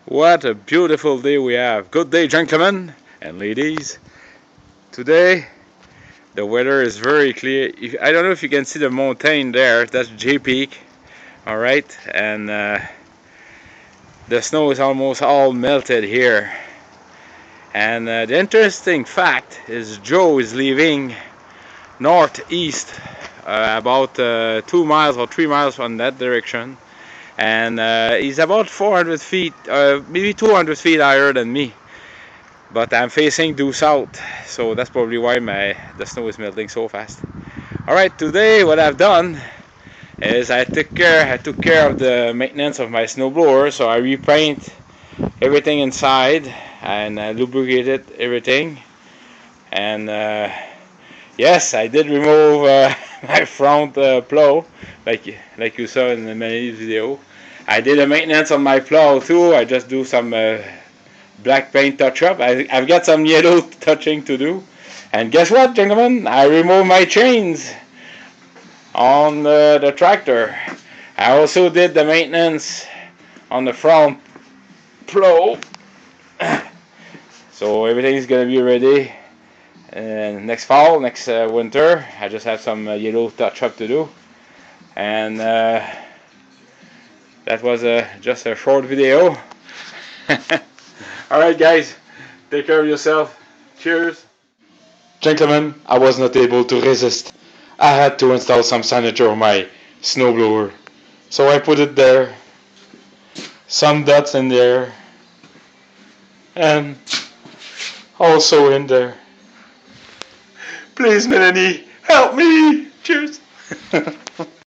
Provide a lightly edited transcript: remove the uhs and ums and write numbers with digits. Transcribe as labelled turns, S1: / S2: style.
S1: What a beautiful day we have. Good day, gentlemen and ladies. Today the weather is very clear. I don't know if you can see the mountain there. That's J Peak. Alright, and the snow is almost all melted here. And the interesting fact is Joe is leaving northeast about 2 miles or 3 miles from that direction. And he's about 400 feet, maybe 200 feet higher than me. But I'm facing due south, so that's probably why the snow is melting so fast. Alright, today what I've done is I took care of the maintenance of my snowblower, so I repaint everything inside and lubricated everything. And yes, I did remove my front plow, like you saw in the main video. I did a maintenance on my plow too. I just do some black paint touch up. I've got some yellow touching to do. And guess what, gentlemen? I removed my chains on the tractor. I also did the maintenance on the front plow. So everything is gonna be ready next fall, next winter. I just have some yellow touch up to do. And that was just a short video. Alright guys, take care of yourself. Cheers. Gentlemen, I was not able to resist. I had to install some signature on my snowblower. So I put it there, some dots in there, and also in there. Please, Melanie, help me. Cheers.